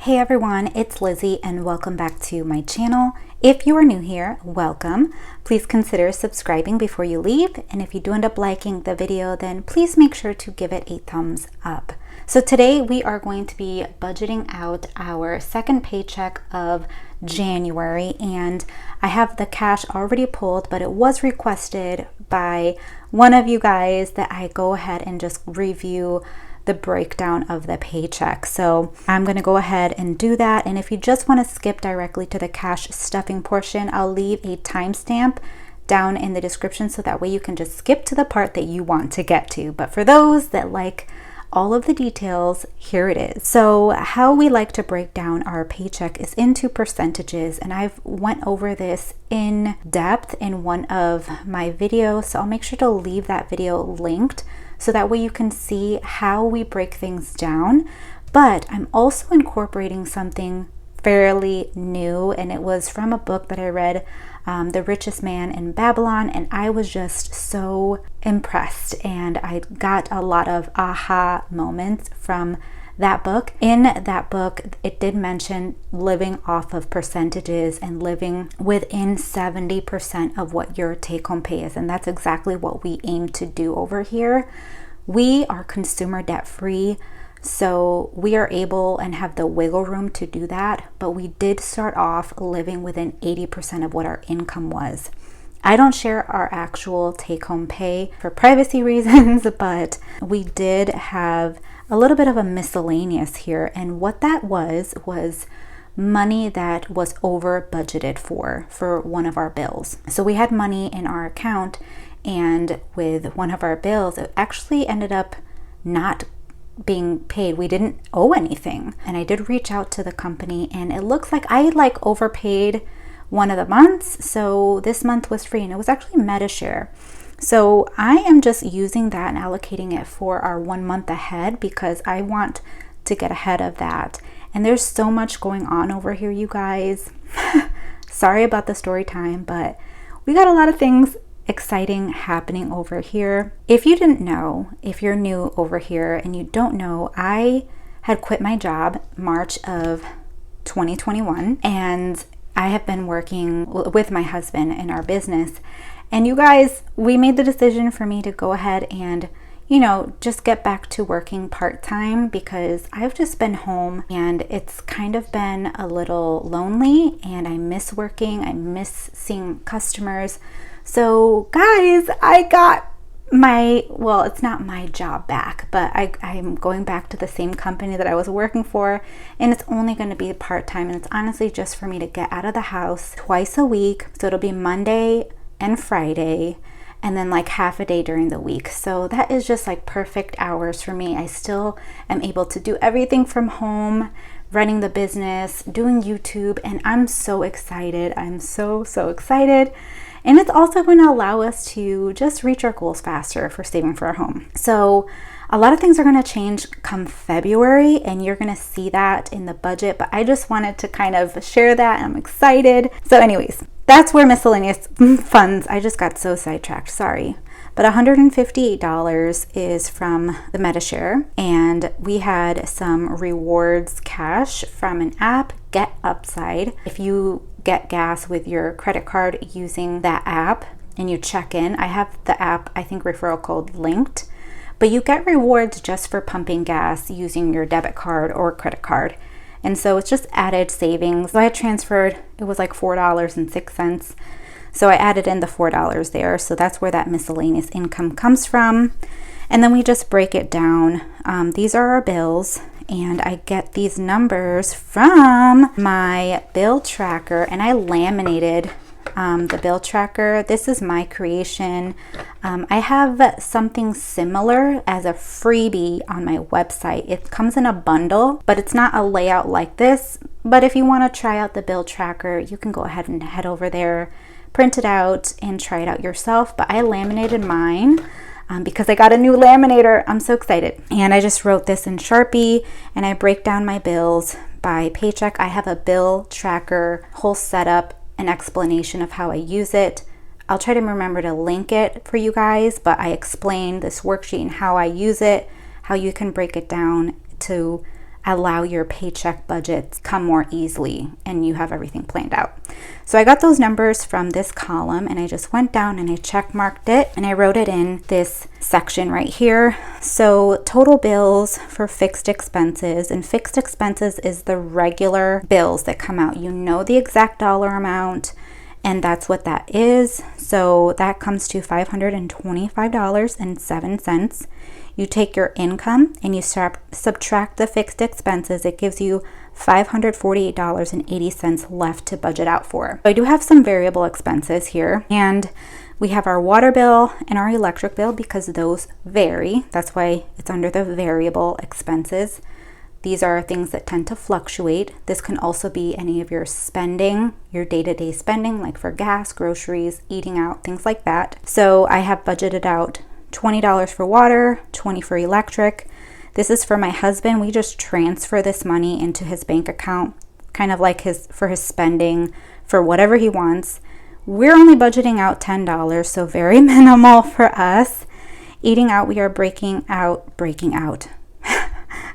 Hey everyone, it's Lizzie and welcome back to my channel. If you are new here, welcome. Please consider subscribing before you leave, and if you do end up liking the video, then please make sure to give it a thumbs up. So today we are going to be budgeting out our second paycheck of January, and I have the cash already pulled, but it was requested by one of you guys that I go ahead and just review the breakdown of the paycheck. So I'm going to go ahead and do that. And if you just want to skip directly to the cash stuffing portion, I'll leave a timestamp down in the description so that way you can just skip to the part that you want to get to. But for those that like all of the details, here it is. So how we like to break down our paycheck is into percentages, and I've went over this in depth in one of my videos, so I'll make sure to leave that video linked so that way you can see how we break things down. But I'm also incorporating something fairly new, and it was from a book that I read, The Richest Man in Babylon, and I was just so impressed, and I got a lot of aha moments from that book. In that book, it did mention living off of percentages and living within 70% of what your take-home pay is, and that's exactly what we aim to do over here. We are consumer debt-free, so we are able and have the wiggle room to do that, but we did start off living within 80% of what our income was. I don't share our actual take-home pay for privacy reasons, but we did have a little bit of a miscellaneous here, and what that was money that was over budgeted for one of our bills. So we had money in our account, and with one of our bills, it actually ended up not being paid. We didn't owe anything, and I did reach out to the company, and it looks like I overpaid one of the months, so this month was free, and it was actually MediShare. So I am just using that and allocating it for our 1 month ahead because I want to get ahead of that. And there's so much going on over here, you guys. Sorry about the story time, but we got a lot of things exciting happening over here. If you didn't know, if you're new over here and you don't know, I had quit my job March of 2021, and I have been working with my husband in our business. And you guys, we made the decision for me to go ahead and, just get back to working part-time because I've just been home and it's kind of been a little lonely, and I miss working. I miss seeing customers. So guys, I got it's not my job back, but I'm going back to the same company that I was working for, and it's only going to be part-time, and it's honestly just for me to get out of the house twice a week. So it'll be Monday and Friday, and then half a day during the week. So that is just perfect hours for me. I still am able to do everything from home, running the business, doing YouTube, and I'm so excited. I'm so excited. And it's also going to allow us to just reach our goals faster for saving for our home. So a lot of things are going to change come February, and you're going to see that in the budget, but I just wanted to kind of share that. I'm excited. So anyways, that's where miscellaneous funds, I just got so sidetracked, sorry. But $158 is from the MediShare, and we had some rewards cash from an app, Get Upside. If you get gas with your credit card using that app and you check in, I have the app, I think referral code linked, but you get rewards just for pumping gas using your debit card or credit card. And so it's just added savings. So I transferred, it was $4.06. So I added in the $4 there. So that's where that miscellaneous income comes from. And then we just break it down. These are our bills, and I get these numbers from my bill tracker, and I laminated the bill tracker. This is my creation. I have something similar as a freebie on my website. It comes in a bundle, but it's not a layout like this. But if you want to try out the bill tracker, you can go ahead and head over there, print it out, and try it out yourself. But I laminated mine because I got a new laminator. I'm so excited. And I just wrote this in Sharpie, and I break down my bills by paycheck. I have a bill tracker, whole setup, an explanation of how I use it. I'll try to remember to link it for you guys, but I explain this worksheet and how I use it, how you can break it down to allow your paycheck budgets come more easily and you have everything planned out. So I got those numbers from this column and I just went down and I check marked it and I wrote it in this section right here. So total bills for fixed expenses, and fixed expenses is the regular bills that come out. You know the exact dollar amount, and that's what that is. So that comes to $525.07. You take your income and you subtract the fixed expenses. It gives you $548.80 left to budget out for. So I do have some variable expenses here, and we have our water bill and our electric bill because those vary. That's why it's under the variable expenses. These are things that tend to fluctuate. This can also be any of your spending, your day-to-day spending, like for gas, groceries, eating out, things like that. So I have budgeted out $20 for water, $20 for electric. This is for my husband. We just transfer this money into his bank account, kind of like for his spending for whatever he wants. We're only budgeting out $10, so very minimal for us. Eating out, we are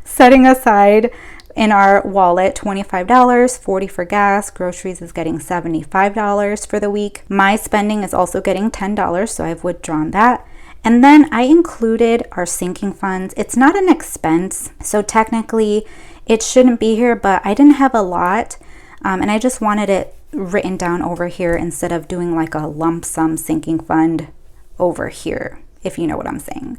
setting aside in our wallet $25, $40 for gas. Groceries is getting $75 for the week. My spending is also getting $10, so I've withdrawn that. And then I included our sinking funds. It's not an expense, so technically it shouldn't be here, but I didn't have a lot, and I just wanted it written down over here instead of doing like a lump sum sinking fund over here, if you know what I'm saying.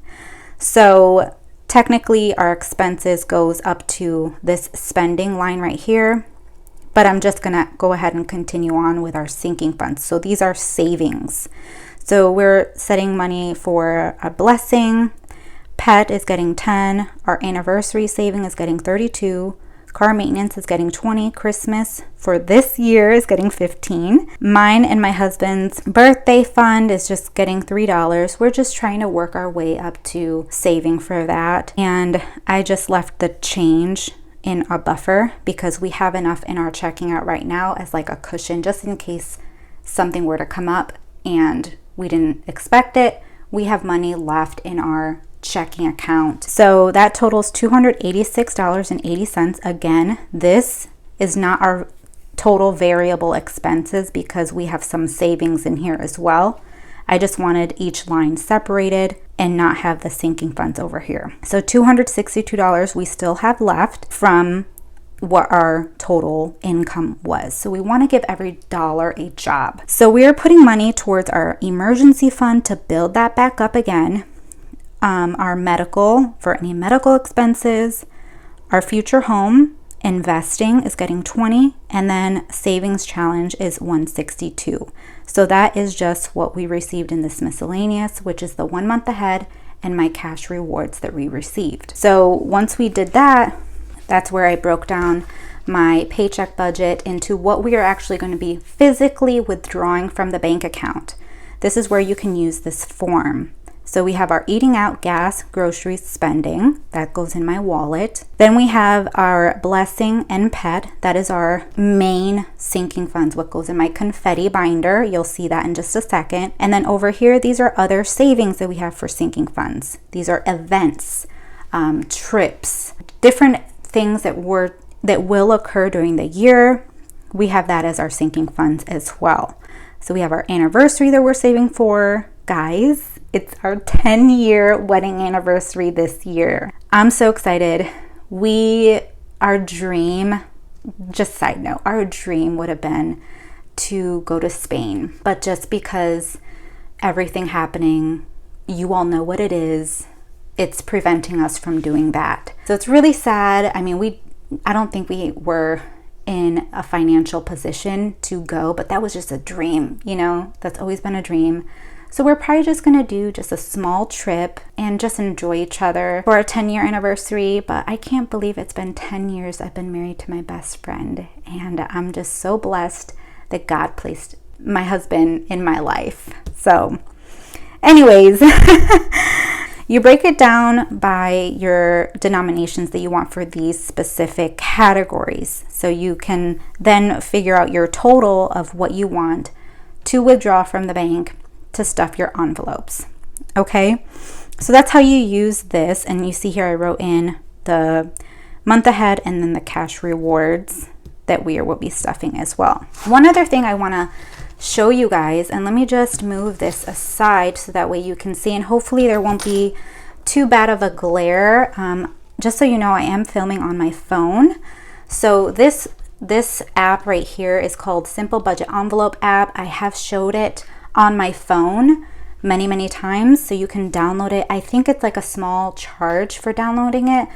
So technically our expenses goes up to this spending line right here, but I'm just gonna go ahead and continue on with our sinking funds. So these are savings. So we're setting money for a blessing. Pet is getting 10. Our anniversary saving is getting 32. Car maintenance is getting 20. Christmas for this year is getting 15. Mine and my husband's birthday fund is just getting $3. We're just trying to work our way up to saving for that. And I just left the change in a buffer because we have enough in our checking out right now as like a cushion, just in case something were to come up and we didn't expect it. We have money left in our checking account. So that totals $286.80. Again, this is not our total variable expenses because we have some savings in here as well. I just wanted each line separated and not have the sinking funds over here. So $262 we still have left from what our total income was. So we want to give every dollar a job. So we are putting money towards our emergency fund to build that back up again. Our medical, for any medical expenses. Our future home investing is getting 20, and then savings challenge is 162. So that is just what we received in this miscellaneous, which is the 1 month ahead and my cash rewards that we received. So once we did that, that's where I broke down my paycheck budget into what we are actually going to be physically withdrawing from the bank account. This is where you can use this form. So we have our eating out, gas, groceries, spending. That goes in my wallet. Then we have our blessing and pet. That is our main sinking funds, what goes in my confetti binder. You'll see that in just a second. And then over here, these are other savings that we have for sinking funds. These are events, trips, different things that will occur during the year. We have that as our sinking funds as well. So we have our anniversary that we're saving for. Guys, it's our 10-year wedding anniversary this year. I'm so excited. Our dream, just side note, our dream would have been to go to Spain, but just because everything happening, you all know what it is, it's preventing us from doing that. So it's really sad. I mean, I don't think we were in a financial position to go, but that was just a dream, that's always been a dream. So we're probably just gonna do just a small trip and just enjoy each other for our 10-year anniversary. But I can't believe it's been 10 years I've been married to my best friend, and I'm just so blessed that God placed my husband in my life. So anyways, you break it down by your denominations that you want for these specific categories. So you can then figure out your total of what you want to withdraw from the bank to stuff your envelopes. Okay, so that's how you use this. And you see here I wrote in the month ahead, and then the cash rewards that we will be stuffing as well. One other thing I want to show you guys, and let me just move this aside so that way you can see, and hopefully there won't be too bad of a glare. Just so you know, I am filming on my phone. So this app right here is called Simple Budget Envelope app. I have showed it on my phone many times, so you can download it. I think it's like a small charge for downloading it,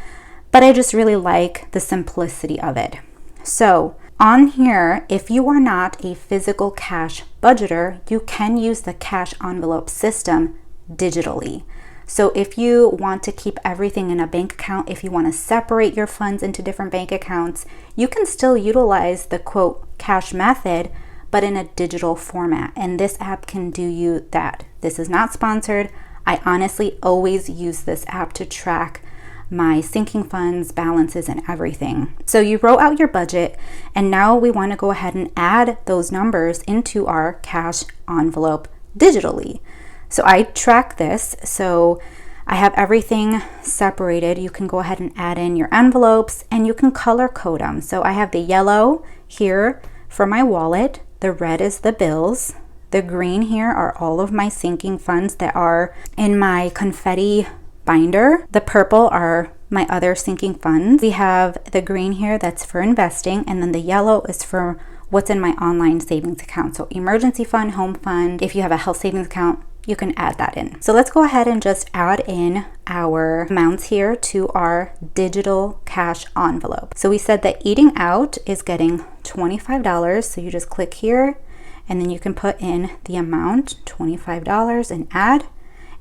but I just really like the simplicity of it. So on here, if you are not a physical cash budgeter, you can use the cash envelope system digitally. So if you want to keep everything in a bank account, if you want to separate your funds into different bank accounts, you can still utilize the quote cash method, but in a digital format. And this app can do you that. This is not sponsored. I honestly always use this app to track my sinking funds, balances, and everything. So you wrote out your budget, and now we want to go ahead and add those numbers into our cash envelope digitally. So I track this, so I have everything separated. You can go ahead and add in your envelopes, and you can color code them. So I have the yellow here for my wallet, the red is the bills, the green here are all of my sinking funds that are in my confetti binder, the purple are my other sinking funds. We have the green here that's for investing, and then the yellow is for what's in my online savings account. So emergency fund, home fund, if you have a health savings account, you can add that in. So let's go ahead and just add in our amounts here to our digital cash envelope. So we said that eating out is getting $25. So you just click here and then you can put in the amount, $25, and add,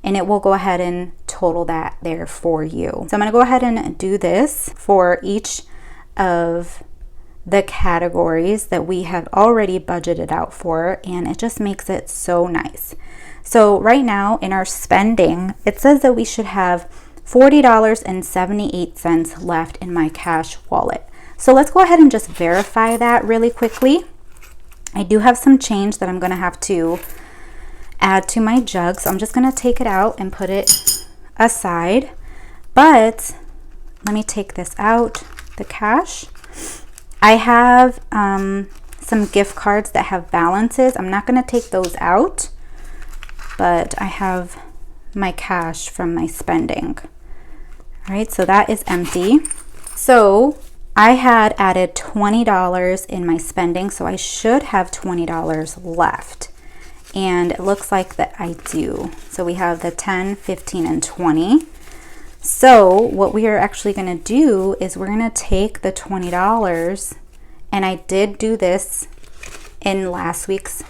and it will go ahead and total that there for you. So I'm gonna go ahead and do this for each of the categories that we have already budgeted out for, and it just makes it so nice. So right now in our spending, it says that we should have $40.78 left in my cash wallet. So let's go ahead and just verify that really quickly. I do have some change that I'm gonna have to add to my jug, so I'm just gonna take it out and put it aside. But let me take this out, the cash. I have some gift cards that have balances. I'm not gonna take those out, but I have my cash from my spending. All right, so that is empty. So I had added $20 in my spending, so I should have $20 left. And it looks like that I do. So we have the 10, 15, and 20. So what we are actually gonna do is we're gonna take the $20, and I did do this in last week's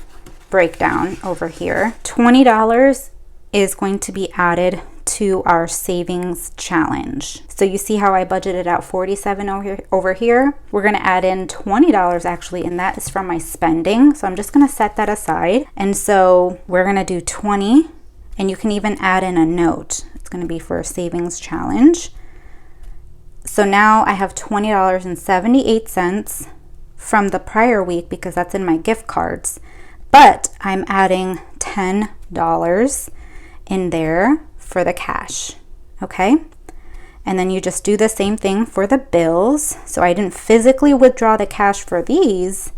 breakdown over here. $20 is going to be added to our savings challenge. So you see how I budgeted out $47 over here? We're gonna add in $20 actually, and that is from my spending. So I'm just gonna set that aside. And so we're gonna do 20, and you can even add in a note. It's gonna be for a savings challenge. So now I have $20.78 from the prior week because that's in my gift cards. But I'm adding $10 in there for the cash, okay? And then you just do the same thing for the bills. So I didn't physically withdraw the cash for these,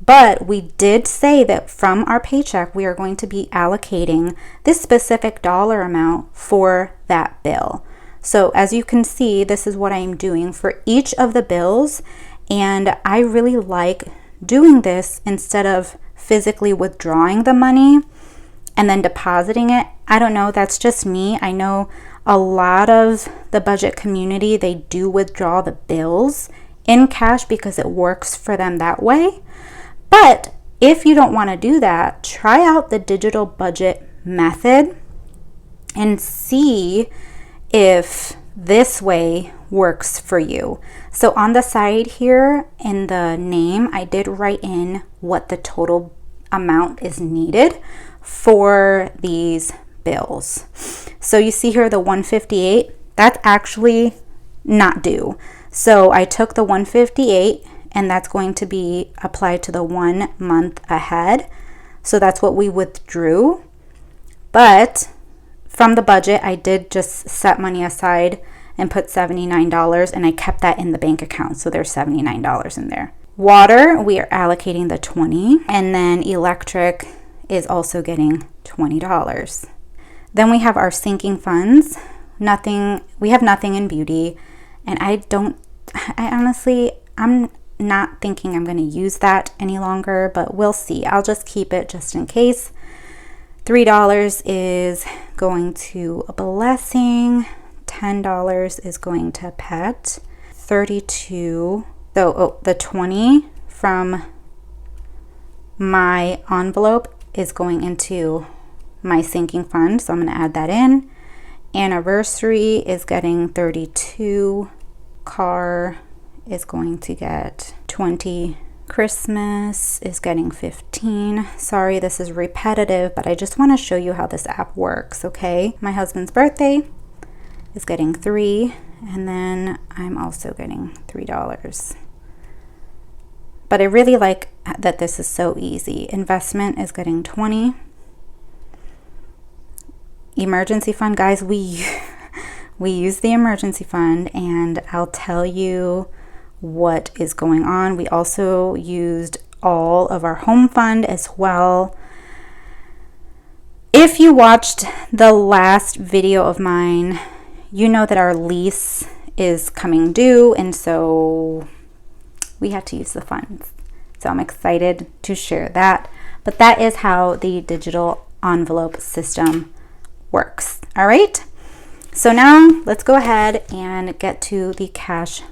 but we did say that from our paycheck, we are going to be allocating this specific dollar amount for that bill. So as you can see, this is what I'm doing for each of the bills. And I really like doing this instead of physically withdrawing the money and then depositing it. I don't know, that's just me. I know a lot of the budget community, they do withdraw the bills in cash because it works for them that way. But if you don't want to do that, try out the digital budget method and see if this way works for you. So on the side here in the name, I did write in what the total amount is needed for these bills. So you see here the 158, that's actually not due. So I took the 158 and that's going to be applied to the 1 month ahead. So that's what we withdrew. But from the budget, I did just set money aside and put $79, and I kept that in the bank account. So there's $79 in there. Water, we are allocating the $20, and then electric is also getting $20. Then we have our sinking funds. We have nothing in beauty, and I honestly, I'm not thinking I'm going to use that any longer, but we'll see. I'll just keep it just in case. $3 is going to a blessing. $10 is going to pet. 32. So the 20 from my envelope is going into my sinking fund, so I'm going to add that in. Anniversary is getting 32. Car is going to get 20. Christmas is getting 15. Sorry, this is repetitive, but I just want to show you how this app works, okay? My husband's birthday is getting 3, and then I'm also getting $3. But I really like that this is so easy. Investment is getting 20. Emergency fund, guys, we use the emergency fund, and I'll tell you what is going on. We also used all of our home fund as well. If you watched the last video of mine, you know that our lease is coming due, and so we had to use the funds. So I'm excited to share that. But that is how the digital envelope system works. All right. So now let's go ahead and get to the cash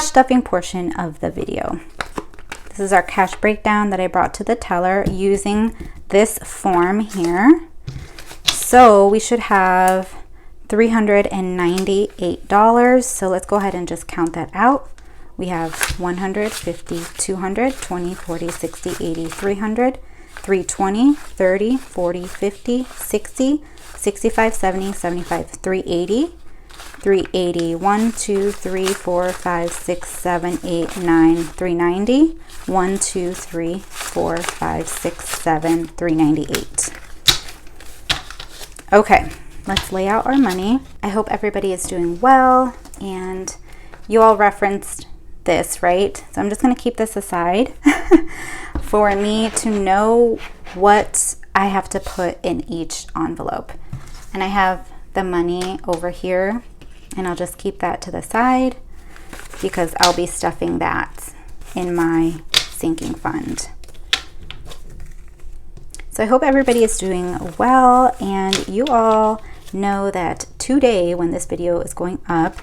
stuffing portion of the video. This is our cash breakdown that I brought to the teller using this form here. So we should have $398. So let's go ahead and just count that out. We have 100, 50, 200, 20, 40, 60, 80, 300, 320, 30, 40, 50, 60, 65, 70, 75, 380, 380, 1, 2, 3, 4, 5, 6, 7, 8, 9, 390, 1, 2, 3, 4, 5, 6, 7, 398. Okay, let's lay out our money. I hope everybody is doing well, and you all referenced this, right? So I'm just going to keep this aside for me to know what I have to put in each envelope. And I have the money over here, and I'll just keep that to the side because I'll be stuffing that in my sinking fund. So I hope everybody is doing well, and you all know that today, when this video is going up,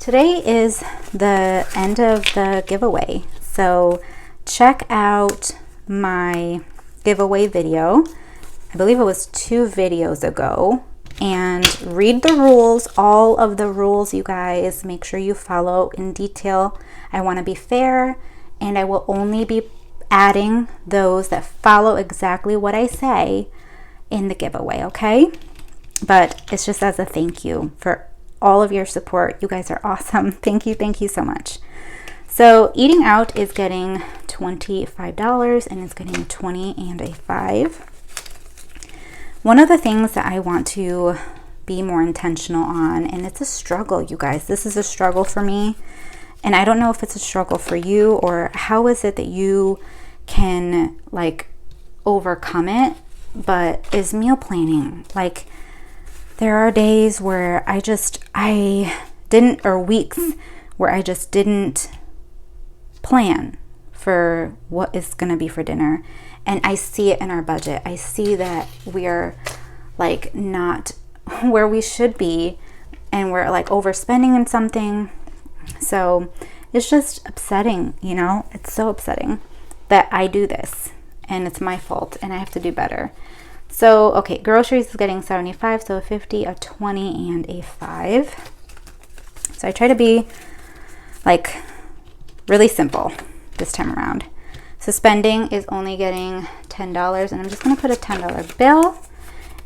today is the end of the giveaway. So check out my giveaway video. I believe it was 2 videos ago, and read the rules, all of the rules, you guys. Make sure you follow in detail. I want to be fair, and I will only be adding those that follow exactly what I say in the giveaway, okay? But it's just as a thank you for all of your support. You guys are awesome. Thank you so much. So eating out is getting $25, and it's getting 20 and a 5. One of the things that I want to be more intentional on, and it's a struggle, you guys. This is a struggle for me, and I don't know if it's a struggle for you, or how is it that you can like overcome it, but is meal planning. Like, there are days where weeks where I just didn't plan for what is going to be for dinner. And I see it in our budget. I see that we're like not where we should be, and we're like overspending in something. So it's just upsetting, you know? It's so upsetting that I do this, and it's my fault, and I have to do better. So, okay, groceries is getting 75, so a 50, a 20, and a 5. So I try to be like really simple this time around. So spending is only getting $10, and I'm just going to put a $10 bill.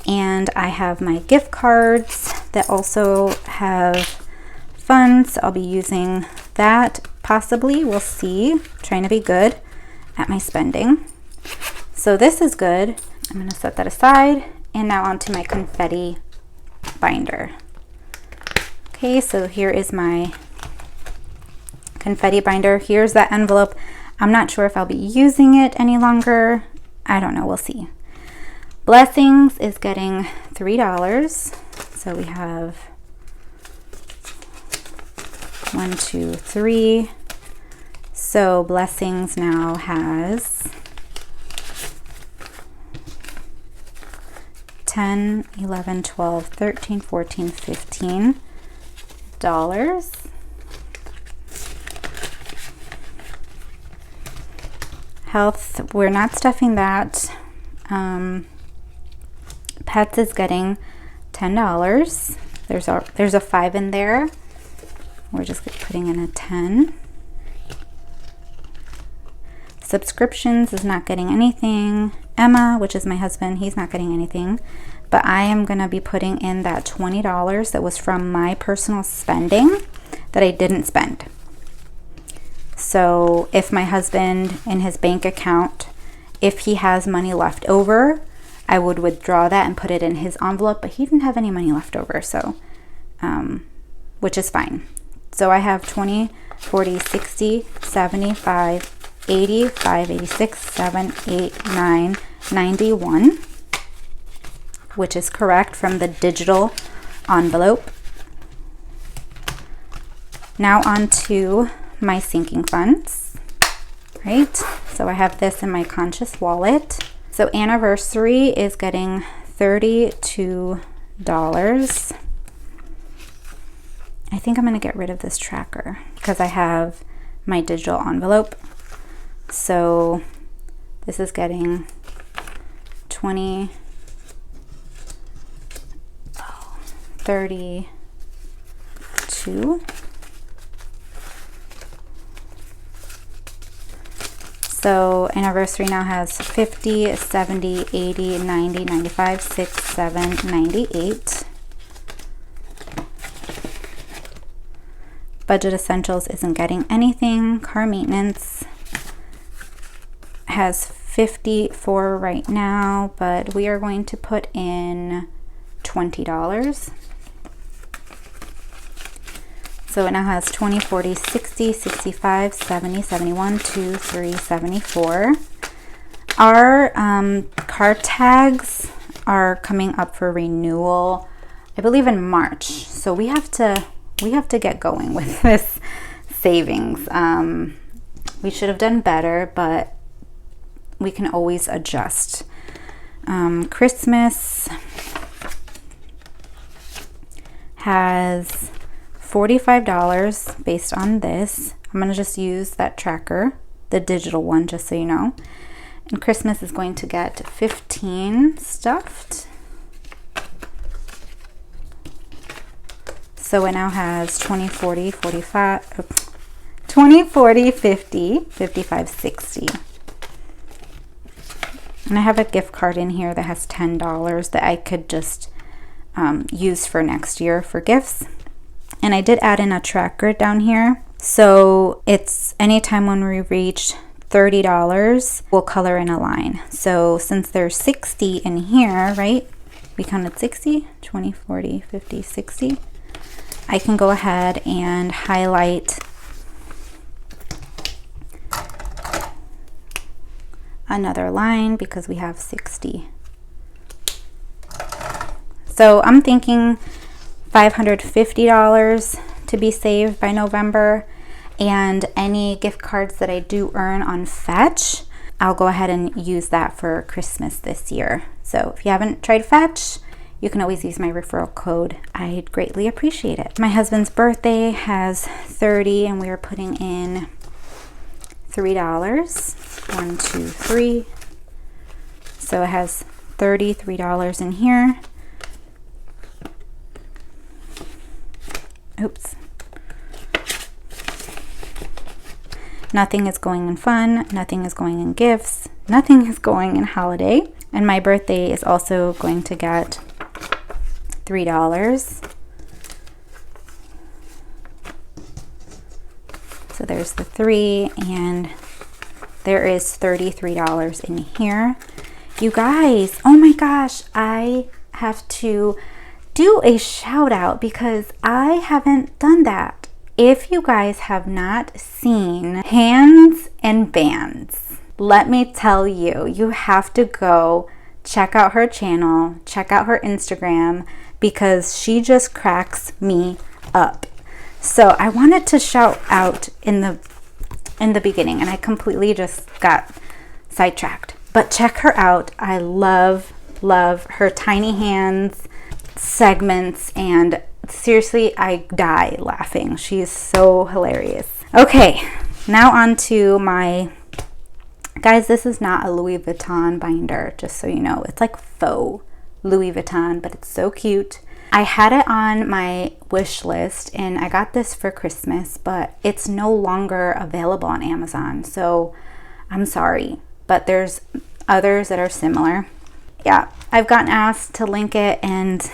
And I have my gift cards that also have funds. I'll be using that possibly. We'll see. I'm trying to be good at my spending. So this is good. I'm going to set that aside. And now onto my confetti binder. Okay, so here is my confetti binder. Here's that envelope. I'm not sure if I'll be using it any longer. I don't know, we'll see. Blessings is getting $3. So we have 1, 2, 3. So Blessings now has 10, 11, 12, 13, 14, 15 dollars. Health, we're not stuffing that. Pets is getting $10. There's a 5 in there. We're just putting in a 10. Subscriptions is not getting anything. Emma, which is my husband, he's not getting anything. But I am going to be putting in that $20 that was from my personal spending that I didn't spend. So if my husband in his bank account, if he has money left over, I would withdraw that and put it in his envelope, but he didn't have any money left over, so which is fine. So I have 20, 40, 60, 75, 85, 86, 7, 8, 9, 91, which is correct from the digital envelope. Now on to my sinking funds, right? So I have this in my conscious wallet. So anniversary is getting $32. I think I'm going to get rid of this tracker because I have my digital envelope. So this is getting 20, 32. So anniversary now has 50, 70, 80, 90, 95, 6, 7, 98. Budget Essentials isn't getting anything. Car maintenance has 54 right now, but we are going to put in $20. So it now has 20, 40, 60, 65, 70, 71, 2, 3, 74. Our car tags are coming up for renewal, I believe in March. So we have to get going with this savings. We should have done better, but we can always adjust. Christmas has $45 based on this. I'm going to just use that tracker, the digital one, just so you know. And Christmas is going to get 15 stuffed. So it now has 20, 40, 45, 20, 40, 50, 55, 60. And I have a gift card in here that has $10 that I could just use for next year for gifts. And I did add in a tracker down here. So it's anytime when we reach $30, we'll color in a line. So since there's 60 in here, right? We counted 60, 20, 40, 50, 60. I can go ahead and highlight another line because we have 60. So I'm thinking $550 to be saved by November, and any gift cards that I do earn on Fetch, I'll go ahead and use that for Christmas this year. So if you haven't tried Fetch, you can always use my referral code. I'd greatly appreciate it. My husband's birthday has 30 and we are putting in $3. 1, 2, 3. So it has $33 in here. Oops. Nothing is going in fun, nothing is going in gifts, nothing is going in holiday. And my birthday is also going to get $3. So there's the 3, and there is $33 in here. You guys, oh my gosh, I have to do a shout out because I haven't done that. If you guys have not seen Hands and Bands, let me tell you, you have to go check out her channel, check out her Instagram, because she just cracks me up. So I wanted to shout out in the beginning, and I completely just got sidetracked. But check her out. I love her tiny hands segments, and seriously, I die laughing. She's so hilarious. Okay, now on to my, guys, this is not a Louis Vuitton binder, just so you know. It's like faux Louis Vuitton, but it's so cute. I had it on my wish list, and I got this for Christmas, but it's no longer available on Amazon, so I'm sorry, but there's others that are similar. Yeah, I've gotten asked to link it, and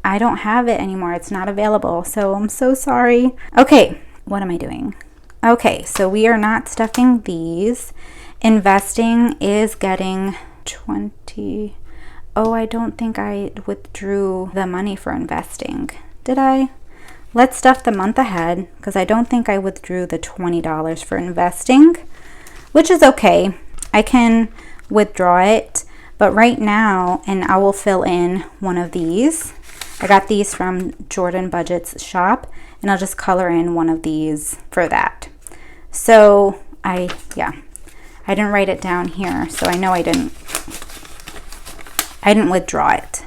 I don't have it anymore. It's not available, so I'm so sorry. Okay, what am I doing? Okay, so we are not stuffing these. Investing is getting 20. Oh, I don't think I withdrew the money for investing. Did I? Let's stuff the month ahead, because I don't think I withdrew the $20 for investing, which is okay. I can withdraw it, but right now, and I will fill in one of these. I got these from Jordan Budget's shop, and I'll just color in one of these for that. So I didn't write it down here, so I know I didn't withdraw it.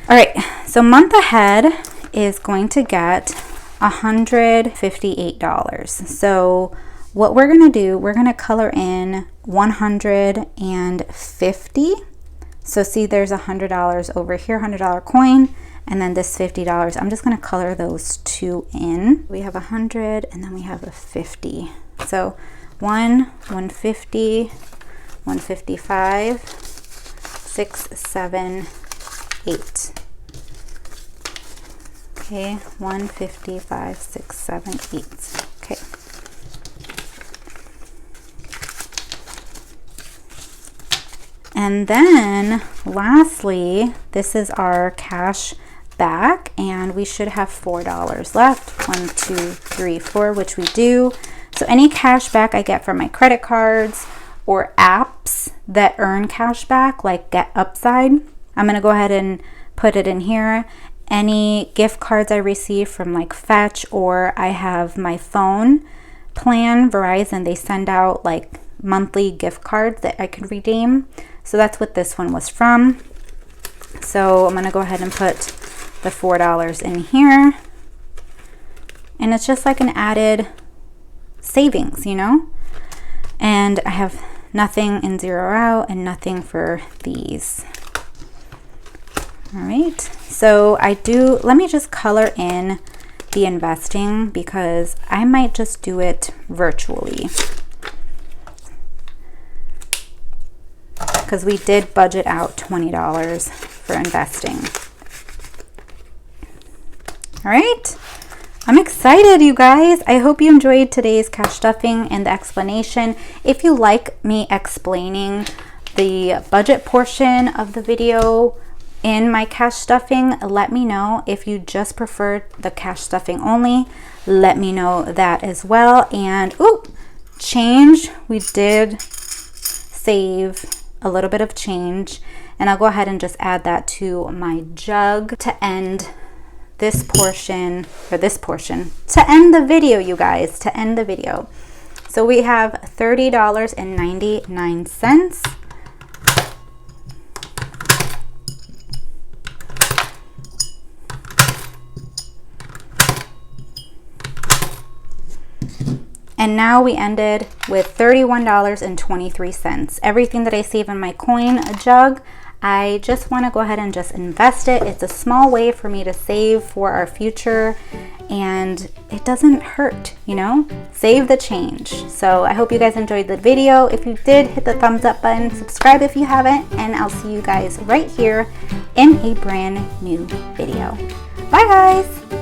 All right, so month ahead is going to get $158. So what we're gonna do, we're gonna color in 150. So see, there's $100 over here, $100 coin, and then this $50. I'm just gonna color those two in. We have 100, and then we have a 50. So 150, 155, 6, 7, 8. Okay, 155, 6, 7, 8. Okay. And then lastly, this is our cash back, and we should have $4 left. 1, 2, 3, 4, which we do. So any cash back I get from my credit cards or apps that earn cash back, like Get Upside, I'm gonna go ahead and put it in here. Any gift cards I receive from like Fetch, or I have my phone plan, Verizon, they send out like monthly gift cards that I could redeem. So that's what this one was from. So I'm gonna go ahead and put the $4 in here. And it's just like an added savings, you know? And I have nothing in zero out and nothing for these. All right, so let me just color in the investing, because I might just do it virtually, because we did budget out $20 for investing. All right, I'm excited, you guys. I hope you enjoyed today's cash stuffing and the explanation. If you like me explaining the budget portion of the video in my cash stuffing, let me know. If you just prefer the cash stuffing only, let me know that as well. And change, we did save a little bit of change, and I'll go ahead and just add that to my jug to end this portion, to end the video, you guys, to end the video. So we have $30.99. And now we ended with $31.23. Everything that I save in my coin jug, I just want to go ahead and just invest it. It's a small way for me to save for our future, and it doesn't hurt, you know? Save the change. So I hope you guys enjoyed the video. If you did, hit the thumbs up button, subscribe if you haven't, and I'll see you guys right here in a brand new video. Bye guys!